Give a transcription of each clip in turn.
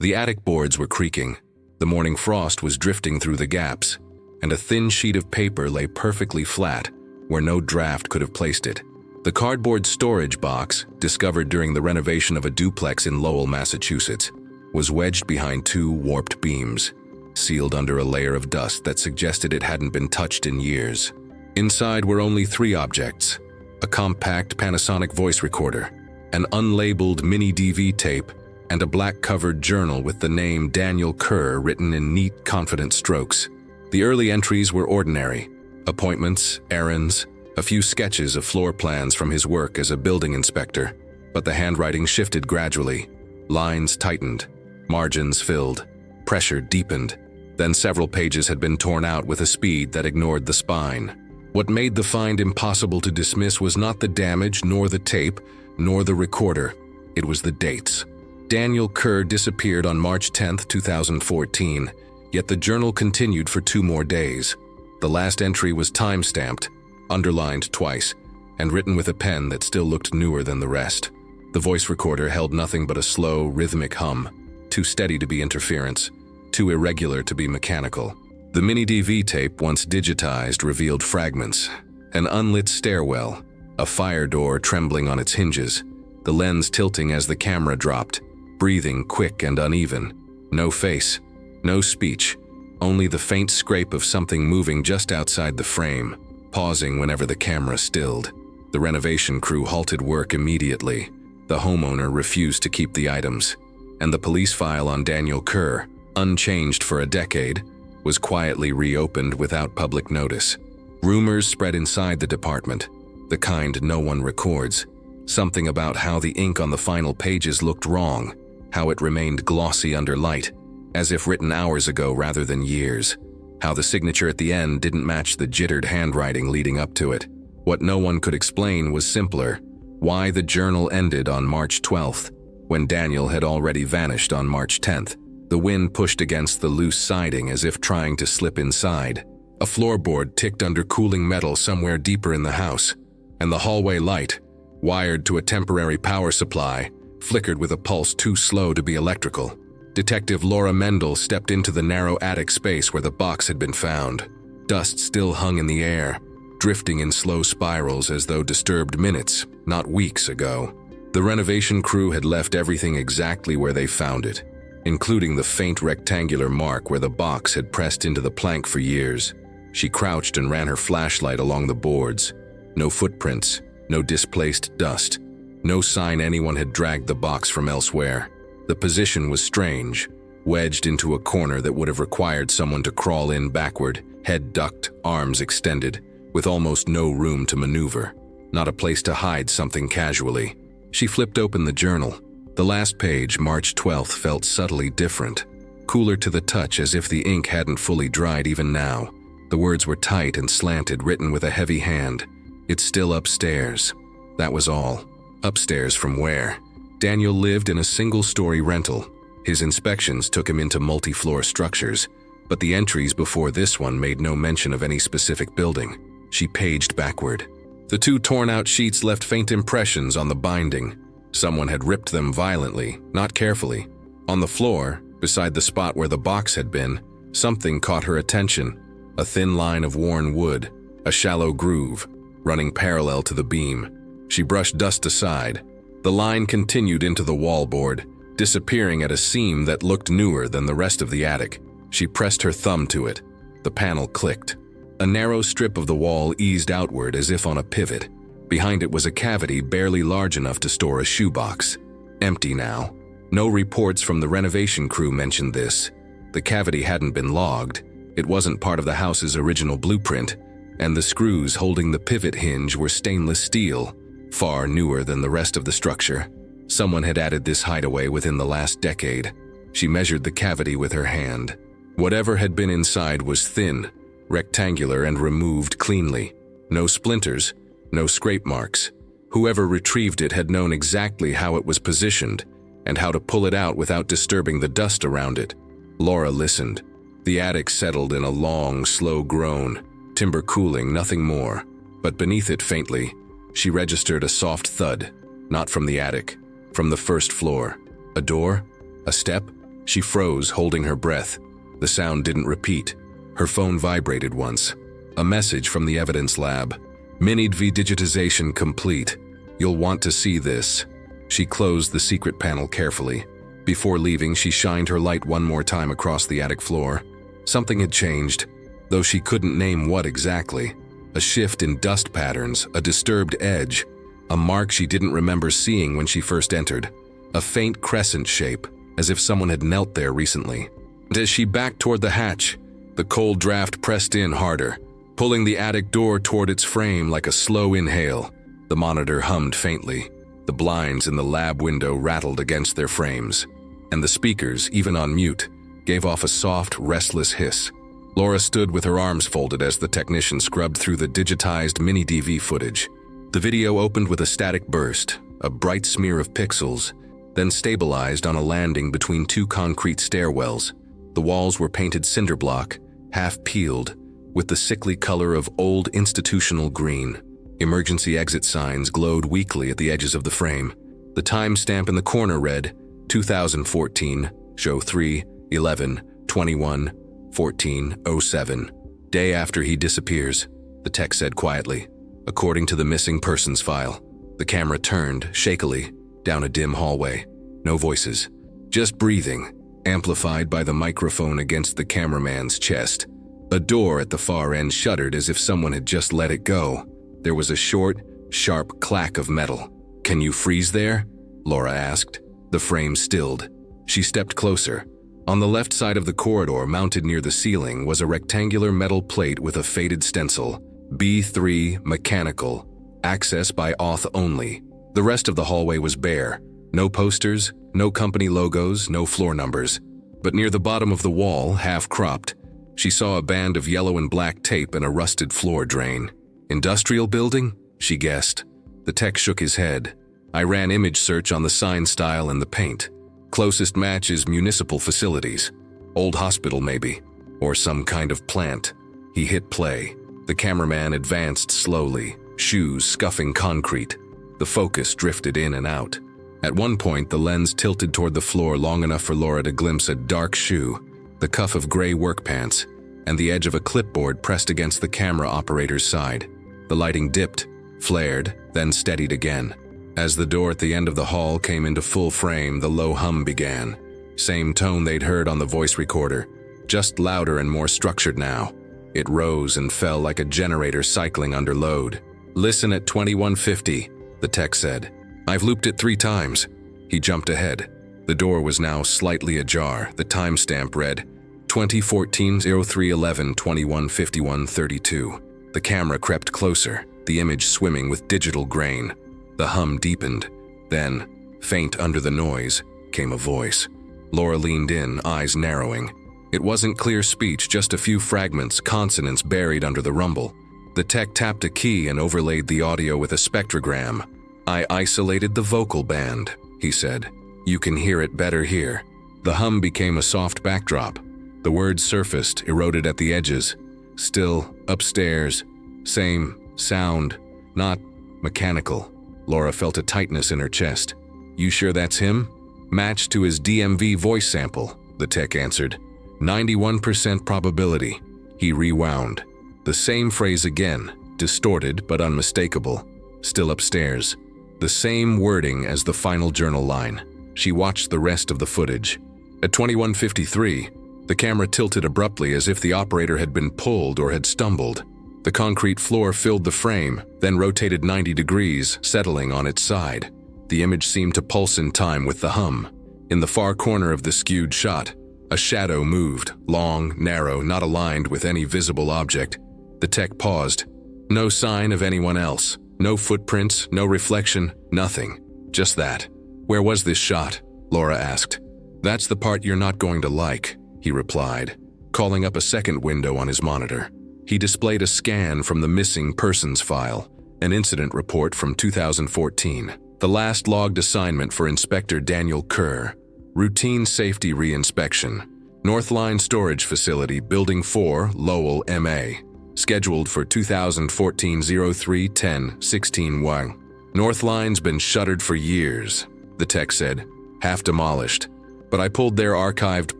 The attic boards were creaking, the morning frost was drifting through the gaps, and a thin sheet of paper lay perfectly flat where no draft could have placed it. The cardboard storage box, discovered during the renovation of a duplex in Lowell, Massachusetts, was wedged behind two warped beams, sealed under a layer of dust that suggested it hadn't been touched in years. Inside were only three objects: a compact Panasonic voice recorder, an unlabeled mini DV tape, and a black-covered journal with the name Daniel Kerr written in neat, confident strokes. The early entries were ordinary: appointments, errands, a few sketches of floor plans from his work as a building inspector. But the handwriting shifted gradually. Lines tightened, margins filled, pressure deepened. Then several pages had been torn out with a speed that ignored the spine. What made the find impossible to dismiss was not the damage, nor the tape, nor the recorder. It was the dates. Daniel Kerr disappeared on March 10, 2014, yet the journal continued for 2 more days. The last entry was time-stamped, underlined twice, and written with a pen that still looked newer than the rest. The voice recorder held nothing but a slow, rhythmic hum, too steady to be interference, too irregular to be mechanical. The mini DV tape, once digitized, revealed fragments: an unlit stairwell, a fire door trembling on its hinges, the lens tilting as the camera dropped, breathing quick and uneven. No face, no speech, only the faint scrape of something moving just outside the frame, pausing whenever the camera stilled. The renovation crew halted work immediately. The homeowner refused to keep the items, and the police file on Daniel Kerr, unchanged for a decade, was quietly reopened without public notice. Rumors spread inside the department, the kind no one records. Something about how the ink on the final pages looked wrong, how it remained glossy under light, as if written hours ago rather than years. How the signature at the end didn't match the jittered handwriting leading up to it. What no one could explain was simpler: why the journal ended on March 12th, when Daniel had already vanished on March 10th. The wind pushed against the loose siding as if trying to slip inside. A floorboard ticked under cooling metal somewhere deeper in the house, and the hallway light, wired to a temporary power supply, flickered with a pulse too slow to be electrical. Detective Laura Mendel stepped into the narrow attic space where the box had been found. Dust still hung in the air, drifting in slow spirals as though disturbed minutes, not weeks ago. The renovation crew had left everything exactly where they found it, including the faint rectangular mark where the box had pressed into the plank for years. She crouched and ran her flashlight along the boards. No footprints, no displaced dust, no sign anyone had dragged the box from elsewhere. The position was strange, wedged into a corner that would have required someone to crawl in backward, head ducked, arms extended, with almost no room to maneuver. Not a place to hide something casually. She flipped open the journal. The last page, March 12th, felt subtly different, cooler to the touch, as if the ink hadn't fully dried even now. The words were tight and slanted, written with a heavy hand. "It's still upstairs." That was all. Upstairs from where? Daniel lived in a single-story rental. His inspections took him into multi-floor structures, but the entries before this one made no mention of any specific building. She paged backward. The 2 torn-out sheets left faint impressions on the binding. Someone had ripped them violently, not carefully. On the floor, beside the spot where the box had been, something caught her attention. A thin line of worn wood, a shallow groove, running parallel to the beam. She brushed dust aside. The line continued into the wallboard, disappearing at a seam that looked newer than the rest of the attic. She pressed her thumb to it. The panel clicked. A narrow strip of the wall eased outward as if on a pivot. Behind it was a cavity barely large enough to store a shoebox. Empty now. No reports from the renovation crew mentioned this. The cavity hadn't been logged. It wasn't part of the house's original blueprint, and the screws holding the pivot hinge were stainless steel, far newer than the rest of the structure. Someone had added this hideaway within the last decade. She measured the cavity with her hand. Whatever had been inside was thin, rectangular, and removed cleanly. No splinters, no scrape marks. Whoever retrieved it had known exactly how it was positioned and how to pull it out without disturbing the dust around it. Laura listened. The attic settled in a long, slow groan, timber cooling, nothing more. But beneath it, faintly, she registered a soft thud, not from the attic, from the first floor. A door? A step? She froze, holding her breath. The sound didn't repeat. Her phone vibrated once. A message from the evidence lab. Minid V digitization complete. You'll want to see this. She closed the secret panel carefully. Before leaving, she shined her light one more time across the attic floor. Something had changed, though she couldn't name what exactly. A shift in dust patterns, a disturbed edge, a mark she didn't remember seeing when she first entered. A faint crescent shape, as if someone had knelt there recently. And as she backed toward the hatch, the cold draft pressed in harder, pulling the attic door toward its frame like a slow inhale. The monitor hummed faintly. The blinds in the lab window rattled against their frames, and the speakers, even on mute, gave off a soft, restless hiss. Laura stood with her arms folded as the technician scrubbed through the digitized mini-DV footage. The video opened with a static burst, a bright smear of pixels, then stabilized on a landing between two concrete stairwells. The walls were painted cinder block, half peeled, with the sickly color of old institutional green. Emergency exit signs glowed weakly at the edges of the frame. The timestamp in the corner read, 2014, show 3/11/21/14:07. Day after he disappears, the tech said quietly, according to the missing persons file. The camera turned, shakily, down a dim hallway. No voices, just breathing, amplified by the microphone against the cameraman's chest. A door at the far end shuddered as if someone had just let it go. There was a short, sharp clack of metal. "Can you freeze there?" Laura asked. The frame stilled. She stepped closer. On the left side of the corridor, mounted near the ceiling, was a rectangular metal plate with a faded stencil. B3 Mechanical. Access by auth only. The rest of the hallway was bare. No posters, no company logos, no floor numbers. But near the bottom of the wall, half cropped, she saw a band of yellow and black tape and a rusted floor drain. Industrial building? She guessed. The tech shook his head. I ran image search on the sign style and the paint. Closest match is municipal facilities. Old hospital maybe. Or some kind of plant. He hit play. The cameraman advanced slowly, shoes scuffing concrete. The focus drifted in and out. At one point, the lens tilted toward the floor long enough for Laura to glimpse a dark shoe, the cuff of gray work pants, and the edge of a clipboard pressed against the camera operator's side. The lighting dipped, flared, then steadied again. As the door at the end of the hall came into full frame, the low hum began. Same tone they'd heard on the voice recorder, just louder and more structured now. It rose and fell like a generator cycling under load. "Listen at 2150, the tech said. "I've looped it 3 times. He jumped ahead. The door was now slightly ajar. The timestamp read, 2014-03-11-21-51-32. The camera crept closer, the image swimming with digital grain. The hum deepened. Then, faint under the noise, came a voice. Laura leaned in, eyes narrowing. It wasn't clear speech, just a few fragments, consonants buried under the rumble. The tech tapped a key and overlaid the audio with a spectrogram. "I isolated the vocal band," he said. "You can hear it better here." The hum became a soft backdrop. The words surfaced, eroded at the edges. "Still, upstairs. Same sound, not mechanical." Laura felt a tightness in her chest. "You sure that's him?" "Matched to his DMV voice sample," the tech answered. 91% probability. He rewound. The same phrase again, distorted but unmistakable. "Still upstairs." The same wording as the final journal line. She watched the rest of the footage. At 21:53, the camera tilted abruptly as if the operator had been pulled or had stumbled. The concrete floor filled the frame, then rotated 90 degrees, settling on its side. The image seemed to pulse in time with the hum. In the far corner of the skewed shot, a shadow moved, long, narrow, not aligned with any visible object. The tech paused. No sign of anyone else. No footprints, no reflection, nothing. Just that. "Where was this shot?" Laura asked. "That's the part you're not going to like," he replied, calling up a second window on his monitor. He displayed a scan from the missing persons file, an incident report from 2014. The last logged assignment for Inspector Daniel Kerr. Routine safety reinspection. Northline Storage Facility, Building 4, Lowell, MA. Scheduled for 2014-03-10-16-1. Northline's been shuttered for years, the tech said. Half demolished. but I pulled their archived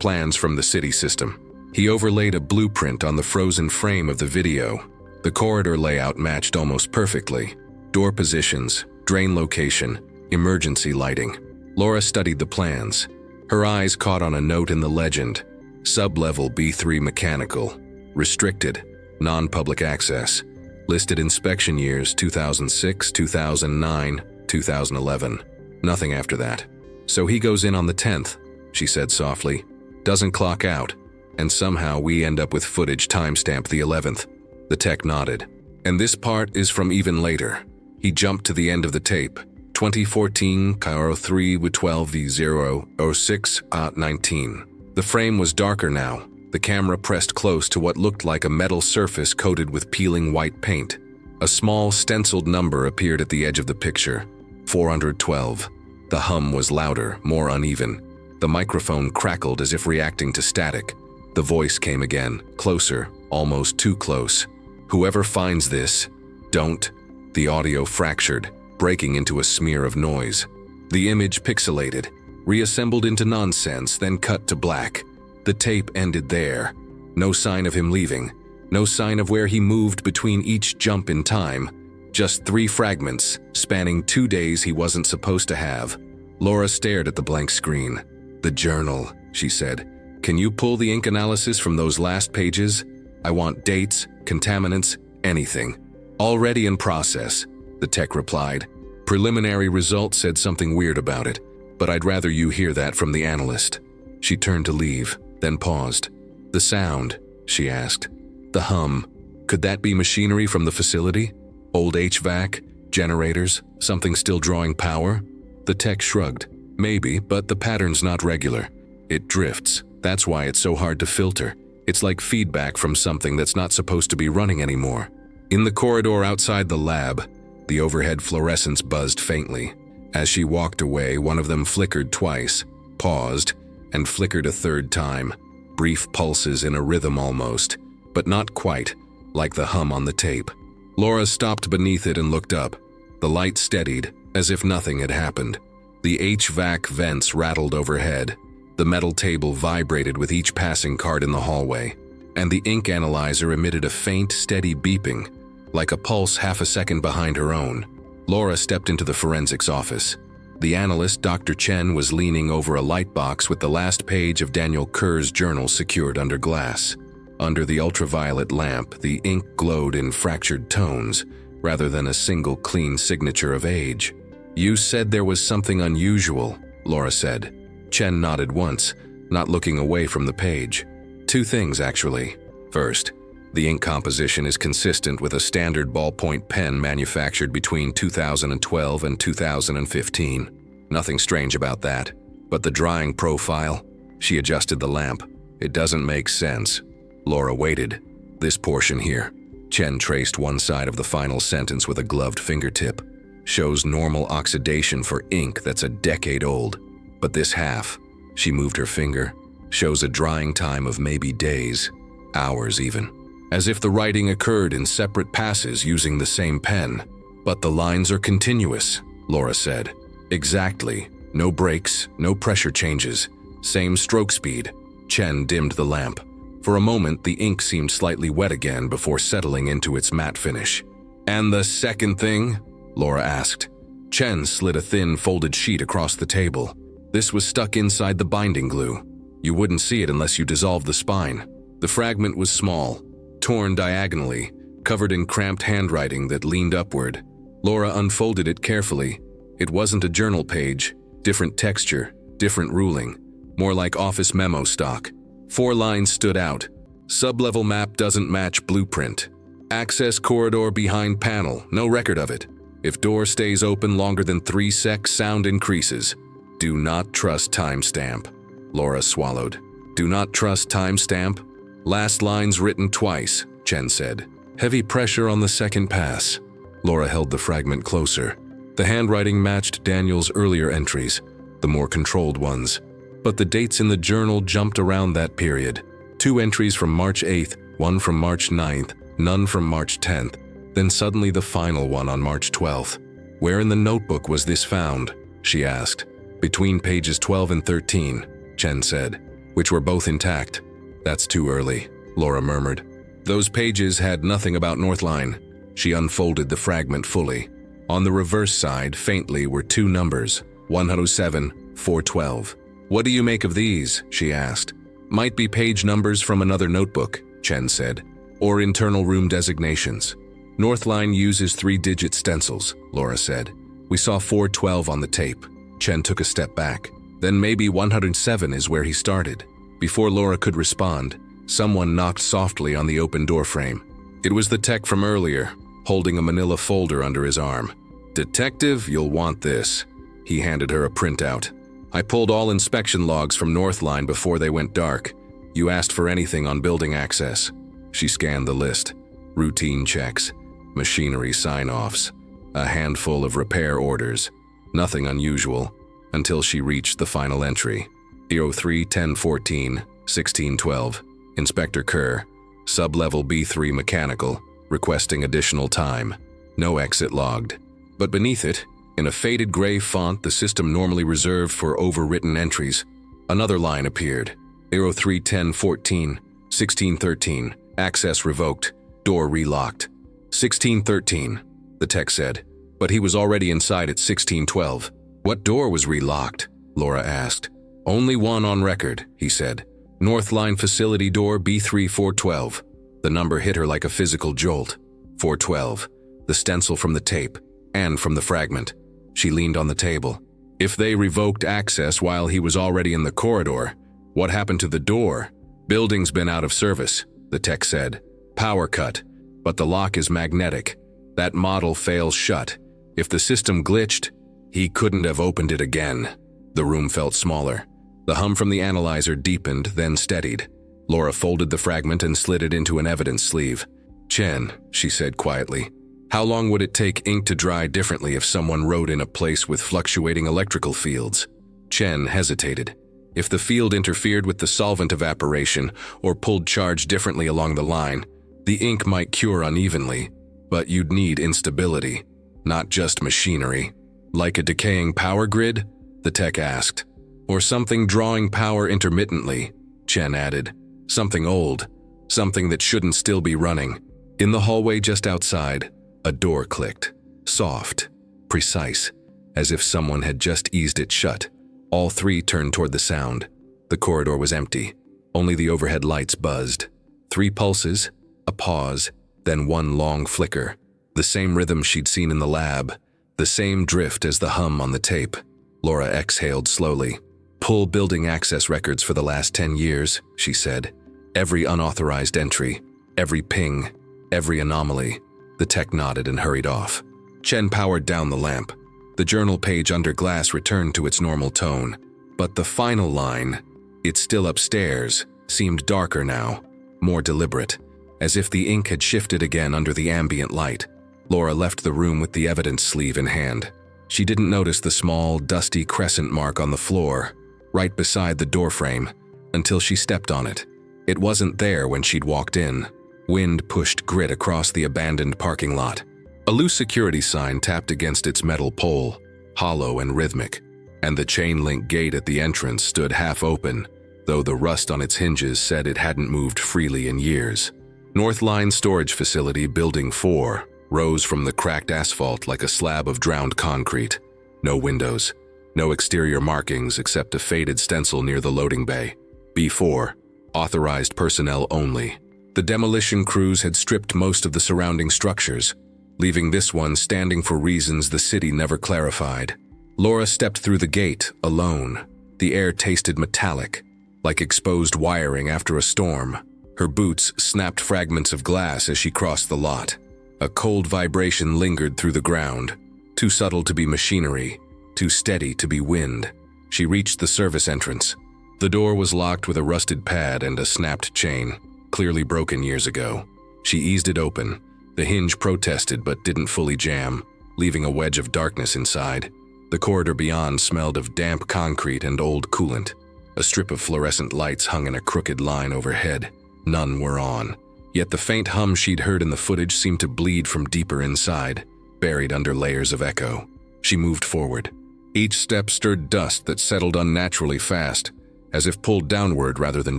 plans from the city system. He overlaid a blueprint on the frozen frame of the video. The corridor layout matched almost perfectly. Door positions, drain location, emergency lighting. Laura studied the plans. Her eyes caught on a note in the legend. Sub-level B3 mechanical. Restricted. Non-public access. Listed inspection years 2006, 2009, 2011. Nothing after that. So he goes in on the 10th, she said softly. Doesn't clock out. And somehow we end up with footage timestamped the 11th. The tech nodded. And this part is from even later. He jumped to the end of the tape. 2014, Cairo 3 with 12 V0 06 19. The frame was darker now. The camera pressed close to what looked like a metal surface coated with peeling white paint. A small stenciled number appeared at the edge of the picture. 412. The hum was louder, more uneven. The microphone crackled as if reacting to static. The voice came again, closer, almost too close. Whoever finds this, don't. The audio fractured, breaking into a smear of noise. The image pixelated, reassembled into nonsense, then cut to black. The tape ended there. No sign of him leaving. No sign of where he moved between each jump in time. Just 3 fragments, spanning 2 days he wasn't supposed to have. Laura stared at the blank screen. "The journal," she said. "Can you pull the ink analysis from those last pages? I want dates, contaminants, anything." "Already in process," the tech replied. "Preliminary results said something weird about it, but I'd rather you hear that from the analyst." She turned to leave, then paused. "The sound?" she asked. "The hum. Could that be machinery from the facility? Old HVAC? Generators? Something still drawing power?" The tech shrugged. "Maybe, but the pattern's not regular. It drifts. That's why it's so hard to filter. It's like feedback from something that's not supposed to be running anymore." In the corridor outside the lab, the overhead fluorescents buzzed faintly. As she walked away, one of them flickered twice, paused, and flickered a third time. Brief pulses in a rhythm almost, but not quite, like the hum on the tape. Laura stopped beneath it and looked up. The light steadied, as if nothing had happened. The HVAC vents rattled overhead. The metal table vibrated with each passing cart in the hallway, and the ink analyzer emitted a faint, steady beeping, like a pulse half a second behind her own. Laura stepped into the forensics office. The analyst, Dr. Chen, was leaning over a light box with the last page of Daniel Kerr's journal secured under glass. Under the ultraviolet lamp, the ink glowed in fractured tones, rather than a single clean signature of age. "You said there was something unusual," Laura said. Chen nodded once, not looking away from the page. "2 things, actually. First, the ink composition is consistent with a standard ballpoint pen manufactured between 2012 and 2015. Nothing strange about that. But the drying profile," she adjusted the lamp, "it doesn't make sense." Laura waited. "This portion here," Chen traced one side of the final sentence with a gloved fingertip, "shows normal oxidation for ink that's a decade old. But this half," she moved her finger, "shows a drying time of maybe days, hours even. As if the writing occurred in separate passes using the same pen." "But the lines are continuous," Laura said. "Exactly. No breaks, no pressure changes. Same stroke speed." Chen dimmed the lamp. For a moment, the ink seemed slightly wet again before settling into its matte finish. "And the second thing?" Laura asked. Chen slid a thin, folded sheet across the table. "This was stuck inside the binding glue. You wouldn't see it unless you dissolved the spine." The fragment was small, torn diagonally, covered in cramped handwriting that leaned upward. Laura unfolded it carefully. It wasn't a journal page. Different texture, different ruling. More like office memo stock. 4 lines stood out. "Sub-level map doesn't match blueprint. Access corridor behind panel, no record of it. If door stays open longer than 3 secs, sound increases. Do not trust timestamp." Laura swallowed. "Do not trust timestamp?" "Last line's written twice," Chen said. "Heavy pressure on the second pass." Laura held the fragment closer. The handwriting matched Daniel's earlier entries, the more controlled ones. But the dates in the journal jumped around that period. 2 entries from March 8th, 1 from March 9th, none from March 10th, then suddenly the final one on March 12th. "Where in the notebook was this found?" she asked. "Between pages 12 and 13. Chen said, which were both intact. That's too early, Laura murmured. Those pages had nothing about Northline. She unfolded the fragment fully. On the reverse side, faintly, were two numbers, 107, 412. What do you make of these? She asked. Might be page numbers from another notebook, Chen said, or internal room designations. Northline uses 3-digit stencils, Laura said. We saw 412 on the tape. Chen took a step back. Then maybe 107 is where he started. Before Laura could respond, someone knocked softly on the open doorframe. It was the tech from earlier, holding a manila folder under his arm. Detective, you'll want this. He handed her a printout. I pulled all inspection logs from Northline before they went dark. You asked for anything on building access. She scanned the list. Routine checks, machinery sign-offs, a handful of repair orders. Nothing unusual, until she reached the final entry. 03-10-14-1612. Inspector Kerr, sub-level B3 mechanical, requesting additional time. No exit logged. But beneath it, in a faded gray font the system normally reserved for overwritten entries, another line appeared. 03-10-14-1613. Access revoked. Door relocked. 1613, the tech said, but he was already inside at 1612. What door was relocked? Laura asked. Only one on record, he said. Northline facility door B3-412. The number hit her like a physical jolt. 412. The stencil from the tape, and from the fragment. She leaned on the table. If they revoked access while he was already in the corridor, what happened to the door? Building's been out of service, the tech said. Power cut, but the lock is magnetic. That model fails shut. If the system glitched, he couldn't have opened it again. The room felt smaller. The hum from the analyzer deepened, then steadied. Laura folded the fragment and slid it into an evidence sleeve. Chen, she said quietly, how long would it take ink to dry differently if someone wrote in a place with fluctuating electrical fields? Chen hesitated. If the field interfered with the solvent evaporation or pulled charge differently along the line, the ink might cure unevenly, but you'd need instability, not just machinery. Like a decaying power grid? The tech asked. Or something drawing power intermittently, Chen added. Something old, something that shouldn't still be running. In the hallway just outside, a door clicked. Soft, precise, as if someone had just eased it shut. All three turned toward the sound. The corridor was empty. Only the overhead lights buzzed. 3 pulses, a pause, then one long flicker. The same rhythm she'd seen in the lab, the same drift as the hum on the tape. Laura exhaled slowly. Pull building access records for the last 10 years, she said. Every unauthorized entry, every ping, every anomaly. The tech nodded and hurried off. Chen powered down the lamp. The journal page under glass returned to its normal tone. But the final line, it's still upstairs, seemed darker now, more deliberate, as if the ink had shifted again under the ambient light. Laura left the room with the evidence sleeve in hand. She didn't notice the small, dusty crescent mark on the floor, right beside the doorframe, until she stepped on it. It wasn't there when she'd walked in. Wind pushed grit across the abandoned parking lot. A loose security sign tapped against its metal pole, hollow and rhythmic, and the chain-link gate at the entrance stood half open, though the rust on its hinges said it hadn't moved freely in years. Northline Storage Facility Building 4 rose from the cracked asphalt like a slab of drowned concrete. No windows, no exterior markings except a faded stencil near the loading bay. B4, authorized personnel only. The demolition crews had stripped most of the surrounding structures, leaving this one standing for reasons the city never clarified. Laura stepped through the gate, alone. The air tasted metallic, like exposed wiring after a storm. Her boots snapped fragments of glass as she crossed the lot. A cold vibration lingered through the ground, too subtle to be machinery, too steady to be wind. She reached the service entrance. The door was locked with a rusted pad and a snapped chain, clearly broken years ago. She eased it open. The hinge protested but didn't fully jam, leaving a wedge of darkness inside. The corridor beyond smelled of damp concrete and old coolant. A strip of fluorescent lights hung in a crooked line overhead. None were on. Yet the faint hum she'd heard in the footage seemed to bleed from deeper inside, buried under layers of echo. She moved forward. Each step stirred dust that settled unnaturally fast, as if pulled downward rather than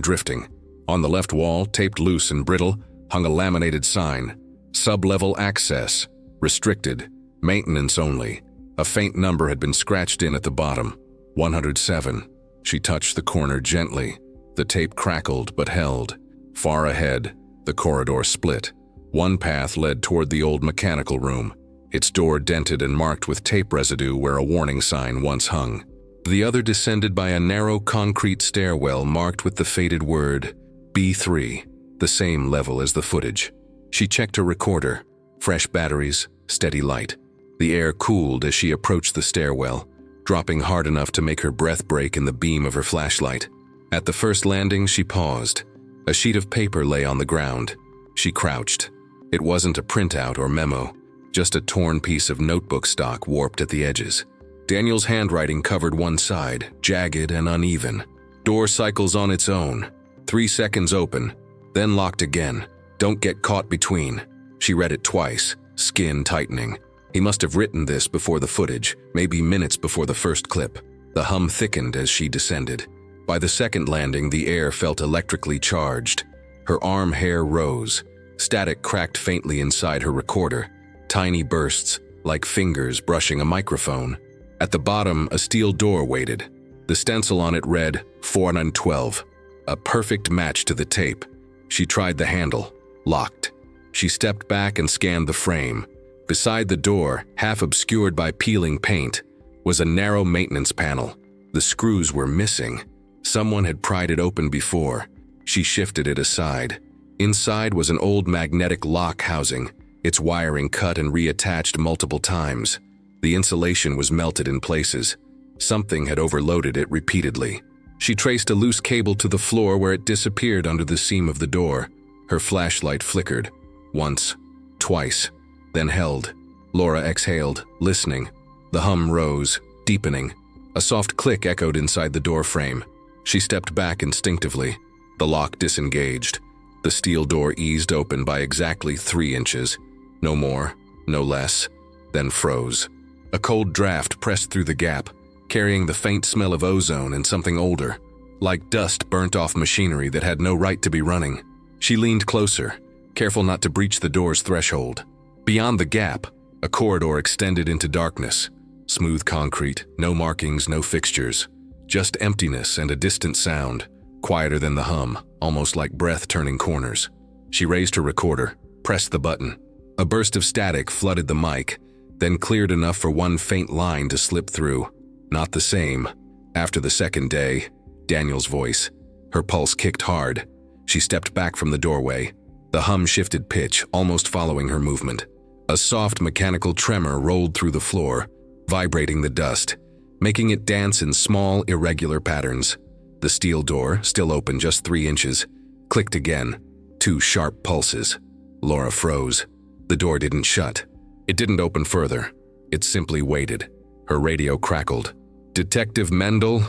drifting. On the left wall, taped loose and brittle, hung a laminated sign. Sub-level access. Restricted. Maintenance only. A faint number had been scratched in at the bottom. 107. She touched the corner gently. The tape crackled but held. Far ahead, the corridor split. One path led toward the old mechanical room, its door dented and marked with tape residue where a warning sign once hung. The other descended by a narrow concrete stairwell marked with the faded word B3, the same level as the footage. She checked her recorder. Fresh batteries, steady light. The air cooled as she approached the stairwell, dropping hard enough to make her breath break in the beam of her flashlight. At the first landing, she paused. A sheet of paper lay on the ground. She crouched. It wasn't a printout or memo, just a torn piece of notebook stock warped at the edges. Daniel's handwriting covered one side, jagged and uneven. Door cycles on its own. 3 seconds open, then locked again. Don't get caught between. She read it twice, skin tightening. He must have written this before the footage, maybe minutes before the first clip. The hum thickened as she descended. By the second landing, the air felt electrically charged. Her arm hair rose. Static cracked faintly inside her recorder. Tiny bursts, like fingers brushing a microphone. At the bottom, a steel door waited. The stencil on it read 412, a perfect match to the tape. She tried the handle. Locked. She stepped back and scanned the frame. Beside the door, half obscured by peeling paint, was a narrow maintenance panel. The screws were missing. Someone had pried it open before. She shifted it aside. Inside was an old magnetic lock housing, its wiring cut and reattached multiple times. The insulation was melted in places. Something had overloaded it repeatedly. She traced a loose cable to the floor where it disappeared under the seam of the door. Her flashlight flickered. Once, twice, then held. Laura exhaled, listening. The hum rose, deepening. A soft click echoed inside the door frame. She stepped back instinctively. The lock disengaged. The steel door eased open by exactly 3 inches. No more, no less, then froze. A cold draft pressed through the gap, carrying the faint smell of ozone and something older, like dust burnt off machinery that had no right to be running. She leaned closer, careful not to breach the door's threshold. Beyond the gap, a corridor extended into darkness. Smooth concrete, no markings, no fixtures. Just emptiness and a distant sound, quieter than the hum, almost like breath turning corners. She raised her recorder, pressed the button. A burst of static flooded the mic, then cleared enough for one faint line to slip through. Not the same. After the second day, Daniel's voice. Her pulse kicked hard. She stepped back from the doorway. The hum shifted pitch, almost following her movement. A soft mechanical tremor rolled through the floor, vibrating the dust, making it dance in small, irregular patterns. The steel door, still open just 3 inches, clicked again. 2 sharp pulses. Laura froze. The door didn't shut. It didn't open further. It simply waited. Her radio crackled. "Detective Mendel,"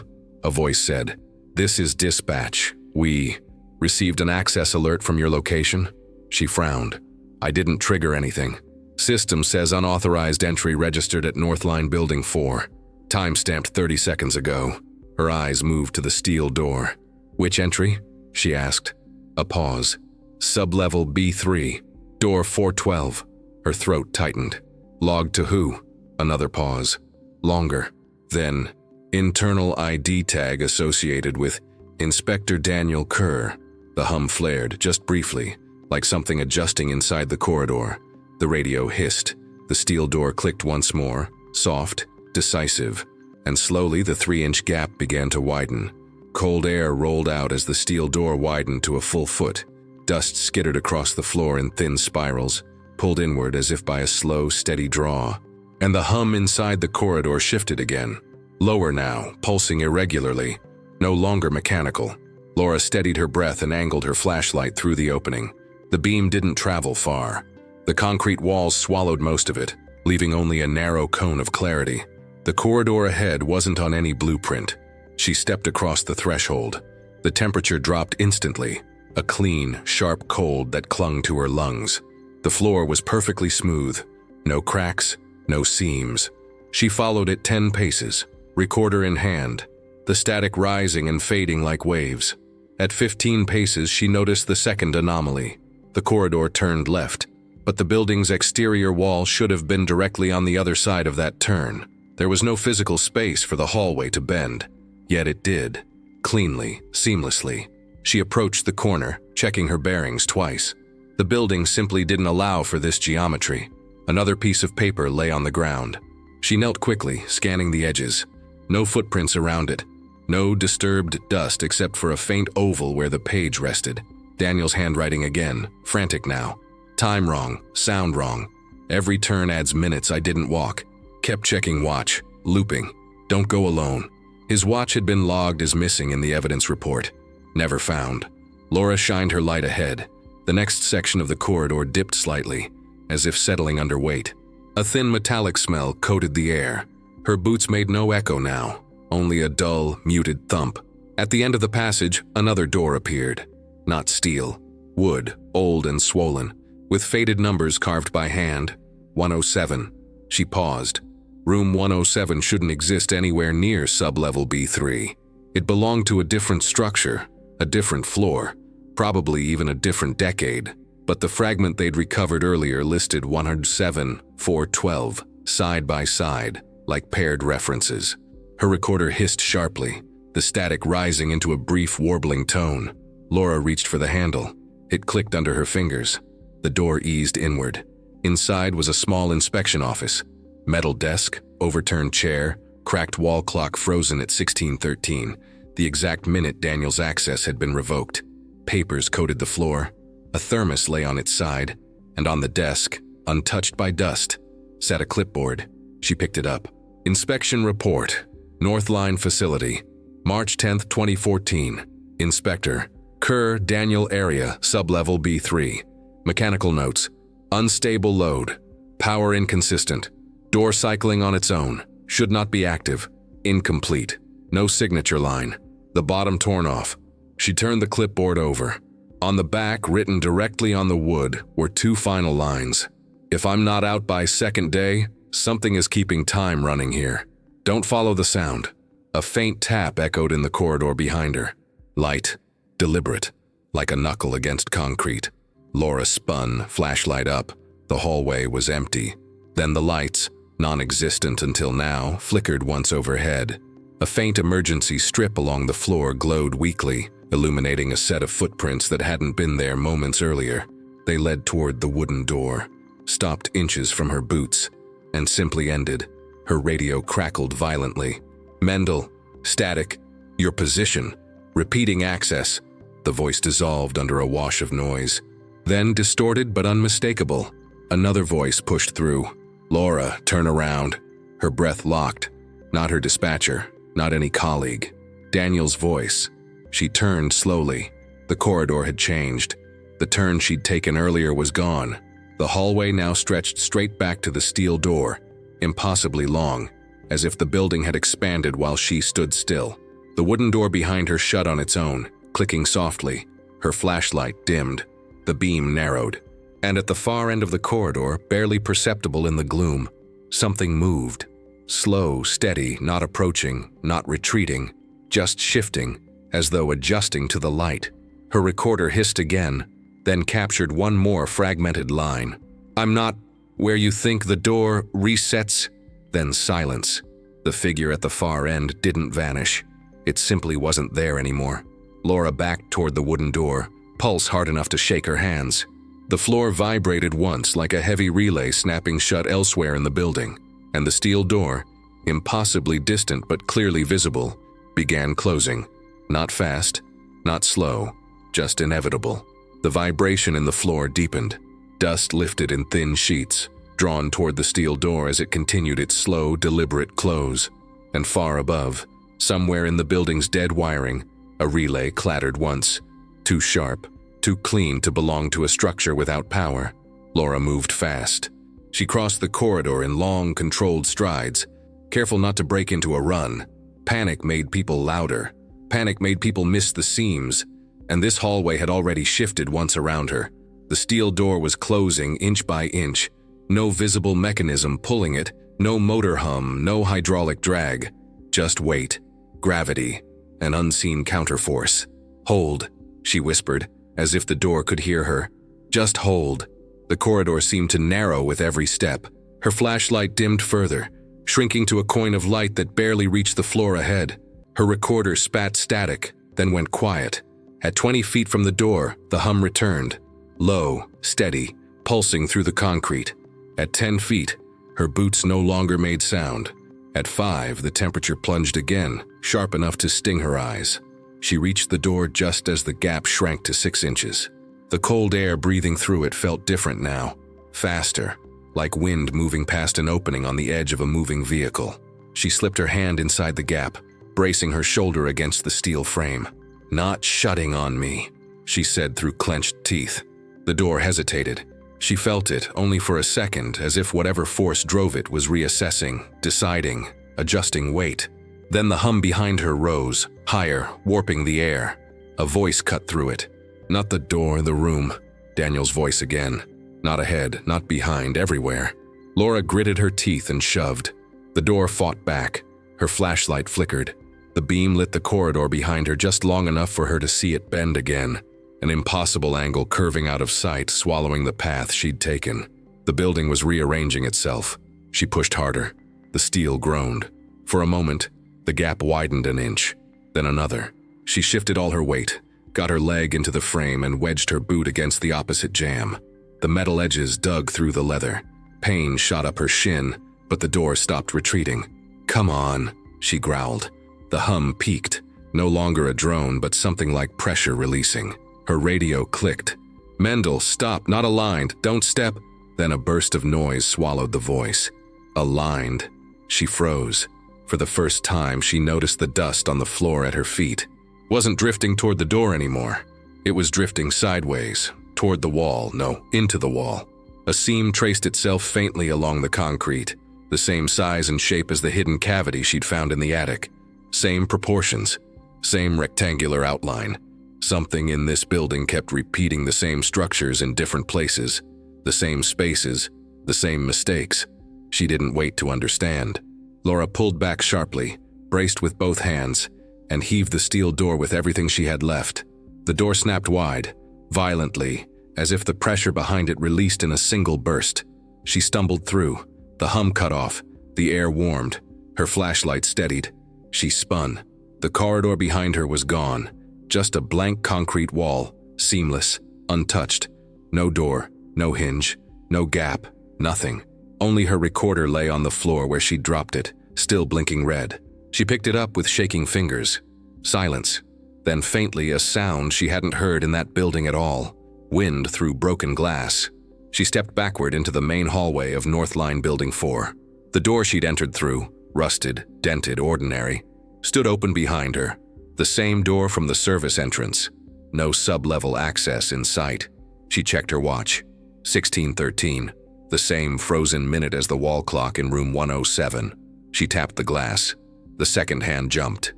a voice said. "This is dispatch. We received an access alert from your location." She frowned. "I didn't trigger anything. System says unauthorized entry registered at Northline Building 4. Timestamped 30 seconds ago." Her eyes moved to the steel door. "Which entry?" she asked. A pause. "Sublevel B3. Door 412. Her throat tightened. "Logged to who?" Another pause. Longer. Then, internal ID tag associated with Inspector Daniel Kerr. The hum flared, just briefly, like something adjusting inside the corridor. The radio hissed. The steel door clicked once more, soft, decisive, and slowly the 3-inch gap began to widen. Cold air rolled out as the steel door widened to a full foot. Dust skittered across the floor in thin spirals, pulled inward as if by a slow, steady draw. And the hum inside the corridor shifted again. Lower now, pulsing irregularly, no longer mechanical. Laura steadied her breath and angled her flashlight through the opening. The beam didn't travel far. The concrete walls swallowed most of it, leaving only a narrow cone of clarity. The corridor ahead wasn't on any blueprint. She stepped across the threshold. The temperature dropped instantly, a clean, sharp cold that clung to her lungs. The floor was perfectly smooth, no cracks, no seams. She followed it 10 paces, recorder in hand. the static rising and fading like waves. At 15 paces, she noticed the second anomaly. The corridor turned left, but the building's exterior wall should have been directly on the other side of that turn. There was no physical space for the hallway to bend, yet it did. Cleanly, seamlessly. She approached the corner, checking her bearings twice. The building simply didn't allow for this geometry. Another piece of paper lay on the ground. She knelt quickly, scanning the edges. No footprints around it. No disturbed dust except for a faint oval where the page rested. Daniel's handwriting again, frantic now. Time wrong, sound wrong. Every turn adds minutes I didn't walk. Kept checking watch, looping. Don't go alone. His watch had been logged as missing in the evidence report. Never found. Laura shined her light ahead. The next section of the corridor dipped slightly, as if settling under weight. A thin metallic smell coated the air. Her boots made no echo now, only a dull, muted thump. At the end of the passage, another door appeared. Not steel. Wood, old and swollen, with faded numbers carved by hand. 107. She paused. Room 107 shouldn't exist anywhere near sublevel B3. It belonged to a different structure, a different floor, probably even a different decade. But the fragment they'd recovered earlier listed 107, 412, side by side, like paired references. Her recorder hissed sharply, the static rising into a brief warbling tone. Laura reached for the handle. It clicked under her fingers. The door eased inward. Inside was a small inspection office. Metal desk, overturned chair, cracked wall clock frozen at 1613, the exact minute Daniel's access had been revoked. Papers coated the floor. A thermos lay on its side, and on the desk, untouched by dust, sat a clipboard. She picked it up. Inspection report. Northline Facility. March 10, 2014. Inspector. Kerr, Daniel Area, sublevel B3. Mechanical notes. Unstable load. Power inconsistent. Door cycling on its own. Should not be active. Incomplete. No signature line. The bottom torn off. She turned the clipboard over. On the back, written directly on the wood, were two final lines. If I'm not out by second day, something is keeping time running here. Don't follow the sound. A faint tap echoed in the corridor behind her. Light, deliberate, like a knuckle against concrete. Laura spun, flashlight up. The hallway was empty. Then the lights, non-existent until now, flickered once overhead. A faint emergency strip along the floor glowed weakly, illuminating a set of footprints that hadn't been there moments earlier. They led toward the wooden door, stopped inches from her boots, and simply ended. Her radio crackled violently. Mendel, static, your position, repeating access. The voice dissolved under a wash of noise. Then, distorted but unmistakable, another voice pushed through. Laura, turn around. Her breath locked. Not her dispatcher, not any colleague. Daniel's voice. She turned slowly. The corridor had changed. The turn she'd taken earlier was gone. The hallway now stretched straight back to the steel door, impossibly long, as if the building had expanded while she stood still. The wooden door behind her shut on its own, clicking softly. Her flashlight dimmed. The beam narrowed. And at the far end of the corridor, barely perceptible in the gloom, something moved. Slow, steady, not approaching, not retreating, just shifting, as though adjusting to the light. Her recorder hissed again, then captured one more fragmented line. I'm not where you think the door resets. Then silence. The figure at the far end didn't vanish. It simply wasn't there anymore. Laura backed toward the wooden door, pulse hard enough to shake her hands. The floor vibrated once like a heavy relay snapping shut elsewhere in the building, and the steel door, impossibly distant but clearly visible, began closing. Not fast, not slow, just inevitable. The vibration in the floor deepened. Dust lifted in thin sheets, drawn toward the steel door as it continued its slow, deliberate close. And far above, somewhere in the building's dead wiring, a relay clattered once. Too sharp, too clean to belong to a structure without power. Laura moved fast. She crossed the corridor in long, controlled strides, careful not to break into a run. Panic made people louder. Panic made people miss the seams, and this hallway had already shifted once around her. The steel door was closing inch by inch. No visible mechanism pulling it, no motor hum, no hydraulic drag. Just weight. Gravity. An unseen counterforce. "Hold," she whispered, as if the door could hear her. "Just hold." The corridor seemed to narrow with every step. Her flashlight dimmed further, shrinking to a coin of light that barely reached the floor ahead. Her recorder spat static, then went quiet. At 20 feet from the door, the hum returned. Low, steady, pulsing through the concrete. At 10 feet, her boots no longer made sound. At 5, the temperature plunged again, sharp enough to sting her eyes. She reached the door just as the gap shrank to 6 inches. The cold air breathing through it felt different now, faster, like wind moving past an opening on the edge of a moving vehicle. She slipped her hand inside the gap, bracing her shoulder against the steel frame. "Not shutting on me," she said through clenched teeth. The door hesitated. She felt it only for a second, as if whatever force drove it was reassessing, deciding, adjusting weight. Then the hum behind her rose, higher, warping the air. A voice cut through it. Not the door, the room. Daniel's voice again. Not ahead, not behind, everywhere. Laura gritted her teeth and shoved. The door fought back. Her flashlight flickered. The beam lit the corridor behind her just long enough for her to see it bend again. An impossible angle curving out of sight, swallowing the path she'd taken. The building was rearranging itself. She pushed harder. The steel groaned. For a moment, the gap widened an inch, then another. She shifted all her weight, got her leg into the frame and wedged her boot against the opposite jamb. The metal edges dug through the leather. Pain shot up her shin, but the door stopped retreating. "Come on," she growled. The hum peaked, no longer a drone but something like pressure releasing. Her radio clicked. "Mendel, stop, not aligned, don't step." Then a burst of noise swallowed the voice. Aligned. She froze. For the first time, she noticed the dust on the floor at her feet. Wasn't drifting toward the door anymore. It was drifting sideways, toward the wall, no, into the wall. A seam traced itself faintly along the concrete, the same size and shape as the hidden cavity she'd found in the attic. Same proportions, same rectangular outline. Something in this building kept repeating the same structures in different places, the same spaces, the same mistakes. She didn't wait to understand. Laura pulled back sharply, braced with both hands, and heaved the steel door with everything she had left. The door snapped wide, violently, as if the pressure behind it released in a single burst. She stumbled through. The hum cut off. The air warmed. Her flashlight steadied. She spun. The corridor behind her was gone. Just a blank concrete wall, seamless, untouched. No door, no hinge, no gap, nothing. Only her recorder lay on the floor where she'd dropped it, still blinking red. She picked it up with shaking fingers. Silence. Then faintly a sound she hadn't heard in that building at all. Wind through broken glass. She stepped backward into the main hallway of North Line Building 4. The door she'd entered through, rusted, dented, ordinary, stood open behind her. The same door from the service entrance. No sub-level access in sight. She checked her watch. 16:13. The same frozen minute as the wall clock in room 107. She tapped the glass. The second hand jumped.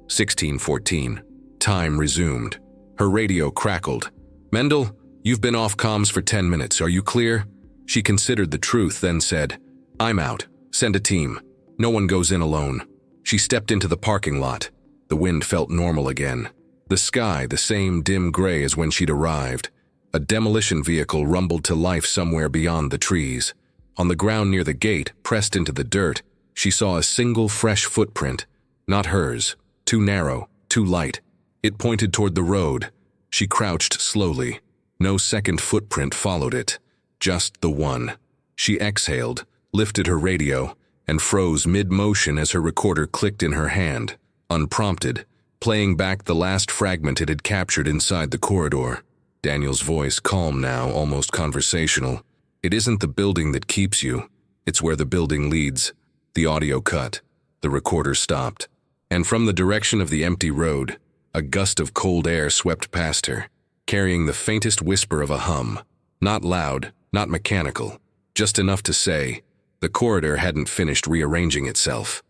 16:14. Time resumed. Her radio crackled. "Mendel, you've been off comms for 10 minutes. Are you clear?" She considered the truth, then said, "I'm out. Send a team. No one goes in alone." She stepped into the parking lot. The wind felt normal again. The sky the same dim gray as when she'd arrived. A demolition vehicle rumbled to life somewhere beyond the trees. On the ground near the gate, pressed into the dirt, she saw a single fresh footprint. Not hers. Too narrow, too light. It pointed toward the road. She crouched slowly. No second footprint followed it. Just the one. She exhaled, lifted her radio, and froze mid-motion as her recorder clicked in her hand, unprompted, playing back the last fragment it had captured inside the corridor. Daniel's voice, calm now, almost conversational. "It isn't the building that keeps you. It's where the building leads." The audio cut. The recorder stopped. And from the direction of the empty road, a gust of cold air swept past her, carrying the faintest whisper of a hum. Not loud, not mechanical, just enough to say, the corridor hadn't finished rearranging itself.